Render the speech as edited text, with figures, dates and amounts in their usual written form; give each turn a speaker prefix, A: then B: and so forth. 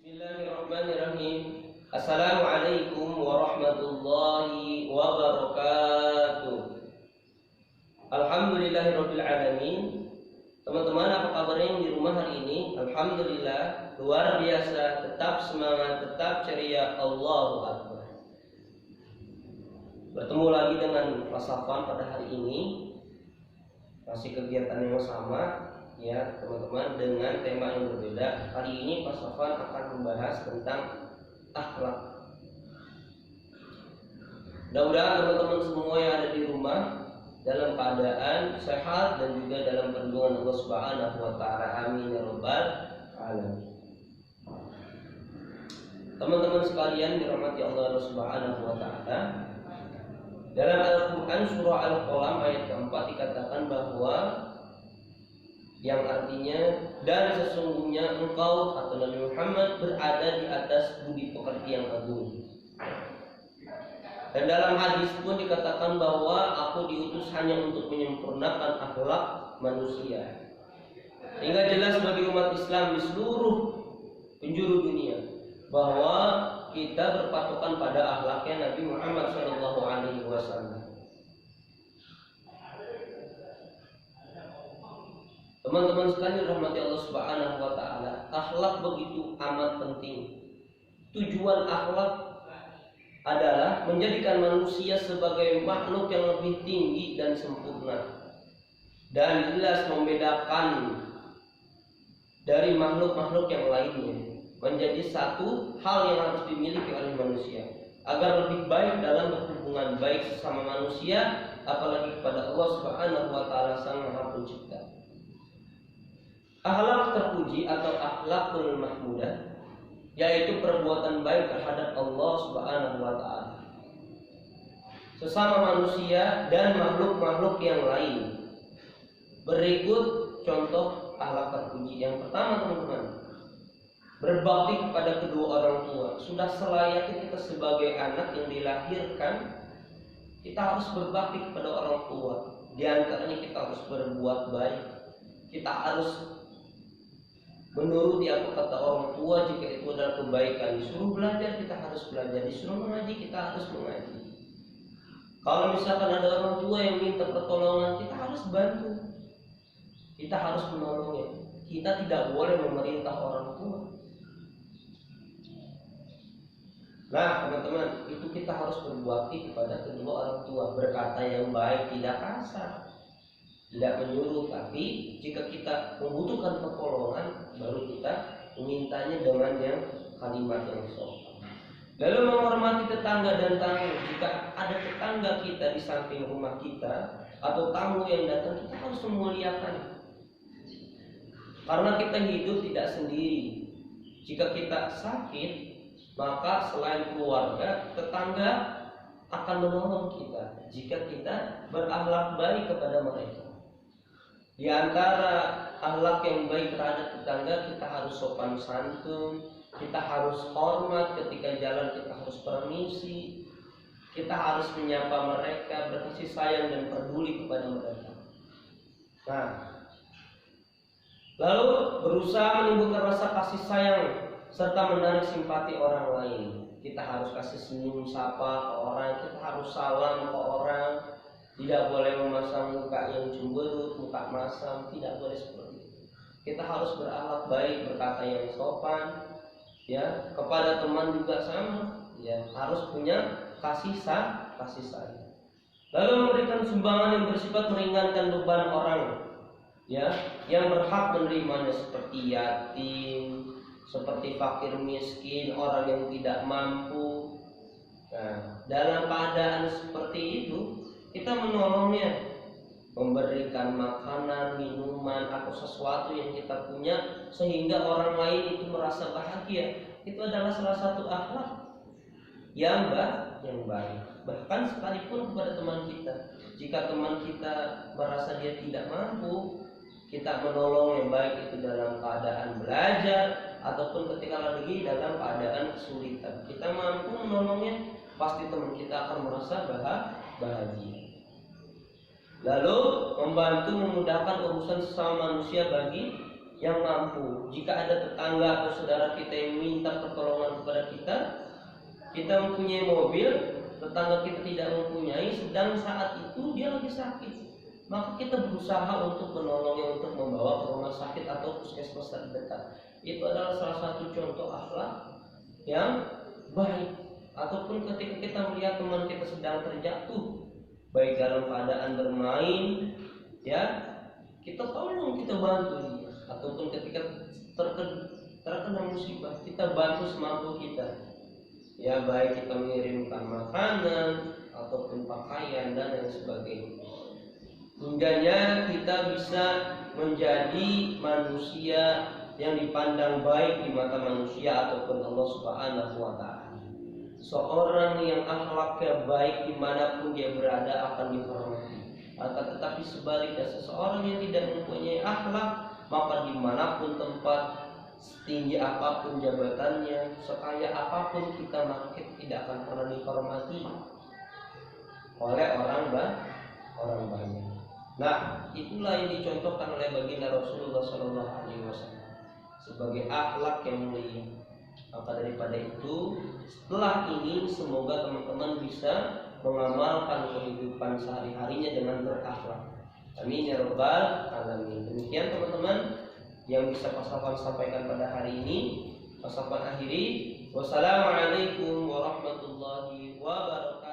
A: Bismillahirrahmanirrahim. Assalamualaikum warahmatullahi wabarakatuh. Alhamdulillahirabbil alamin. Teman-teman, apa kabarnya yang di rumah hari ini? Alhamdulillah, luar biasa, tetap semangat, tetap ceria. Allahu Akbar. Bertemu lagi dengan Mas Safwan pada hari ini. Masih kegiatan yang sama, ya teman-teman, dengan tema yang berbeda. Hari ini Pak Safwan akan membahas tentang akhlak. Mudah-mudahan teman-teman semua yang ada di rumah dalam keadaan sehat dan juga dalam perlindungan Allah Subhanahu wa taala. Amin ya rabbal alamin. Teman-teman sekalian dirahmati Allah Subhanahu wa taala. Dalam Al-Qur'an surah Al-Qalam ayat keempat dikatakan bahwa yang artinya, dan sesungguhnya engkau atau Nabi Muhammad berada di atas budi pekerti yang agung. Dan dalam hadis pun dikatakan bahwa aku diutus hanya untuk menyempurnakan akhlak manusia. Sehingga jelas bagi umat Islam di seluruh penjuru dunia bahwa kita berpatokan pada akhlaknya Nabi Muhammad SAW. Teman-teman sekalian rahmati Allah Subhanahu wa taala, akhlak begitu amat penting. Tujuan akhlak adalah menjadikan manusia sebagai makhluk yang lebih tinggi dan sempurna, dan jelas membedakan dari makhluk-makhluk yang lainnya, menjadi satu hal yang harus dimiliki oleh manusia agar lebih baik dalam berhubungan baik sesama manusia, apalagi kepada Allah Subhanahu wa taala Sang Maha Pencipta. Akhlak terpuji atau akhlakul mahmudah, yaitu perbuatan baik terhadap Allah Subhanahu wa taala, sesama manusia dan makhluk-makhluk yang lain. Berikut contoh akhlak terpuji. Yang pertama, teman-teman, berbakti kepada kedua orang tua. Sudah selayaknya kita sebagai anak yang dilahirkan, kita harus berbakti kepada orang tua. Di antaranya kita harus berbuat baik. Kita harus menuruti apa kata orang tua jika itu adalah kebaikan. Disuruh belajar, kita harus belajar. Disuruh mengaji, kita harus mengaji. Kalau misalkan ada orang tua yang minta pertolongan, kita harus bantu. Kita harus menolongnya. Kita tidak boleh memerintah orang tua. Nah, teman-teman, itu kita harus berbakti kepada kedua orang tua, berkata yang baik, tidak kasar, tidak menyuruh. Tapi jika kita membutuhkan pertolongan, baru kita memintanya dengan yang kalimat yang sopan. Lalu menghormati tetangga dan tamu. Jika ada tetangga kita di samping rumah kita atau tamu yang datang, kita harus memuliakan, karena kita hidup tidak sendiri. Jika kita sakit, maka selain keluarga, tetangga akan menolong kita jika kita berakhlak baik kepada mereka. Di antara akhlak yang baik terhadap tetangga, kita harus sopan santun, kita harus hormat ketika jalan, kita harus permisi, kita harus menyapa mereka, berkasih sayang dan peduli kepada mereka. Nah, lalu berusaha menimbulkan rasa kasih sayang serta menarik simpati orang lain. Kita harus kasih senyum sapa ke orang, kita harus salam ke orang. Tidak boleh memasang muka yang cemberut, muka masam, tidak boleh seperti itu. Kita harus berakhlak baik, berkata yang sopan, ya, kepada teman juga sama, ya, harus punya kasih sayang. Lalu memberikan sumbangan yang bersifat meringankan beban orang, ya, yang berhak menerimanya, seperti yatim, seperti fakir miskin, orang yang tidak mampu. Nah, dalam keadaan seperti itu, kita menolongnya, memberikan makanan, minuman, atau sesuatu yang kita punya sehingga orang lain itu merasa bahagia. Itu adalah salah satu akhlak yang baik. Bahkan sekalipun kepada teman kita, jika teman kita merasa dia tidak mampu, kita menolong yang baik itu dalam keadaan belajar ataupun ketika lagi dalam keadaan kesulitan. Kita mampu menolongnya, pasti teman kita akan merasa bahagia. Lalu membantu memudahkan urusan sesama manusia bagi yang mampu. Jika ada tetangga atau saudara kita yang minta pertolongan kepada kita, kita mempunyai mobil, tetangga kita tidak mempunyai, sedang saat itu dia lagi sakit, maka kita berusaha untuk menolongnya, untuk membawa ke rumah sakit atau puskesmas terdekat. Itu adalah salah satu contoh akhlak yang baik. Ataupun ketika kita melihat teman kita sedang terjatuh, baik dalam keadaan bermain, ya, kita tolong, kita bantu dia. Ataupun ketika terkena musibah, kita bantu semampu kita. Ya, baik kita mengirimkan makanan ataupun pakaian dan lain sebagainya. Hingganya kita bisa menjadi manusia yang dipandang baik di mata manusia ataupun Allah Subhanahu wa Ta'ala. Seorang yang akhlaknya baik dimanapun dia berada akan dihormati. Akan tetapi sebaliknya, seseorang yang tidak mempunyai akhlak, maka dimanapun tempat, setinggi apapun jabatannya, sekaya apapun kita, maka kita tidak akan pernah dihormati oleh orang banyak. Nah, itulah yang dicontohkan oleh baginda Rasulullah SAW sebagai akhlak yang mulia. Maka daripada itu, setelah ini semoga teman-teman bisa mengamalkan kehidupan sehari-harinya dengan berakhlak. Amin ya rabbal alamin. Demikian teman-teman yang bisa Pak Safwan sampaikan pada hari ini. Pak Safwan akhiri. Wassalamualaikum warahmatullahi wabarakatuh.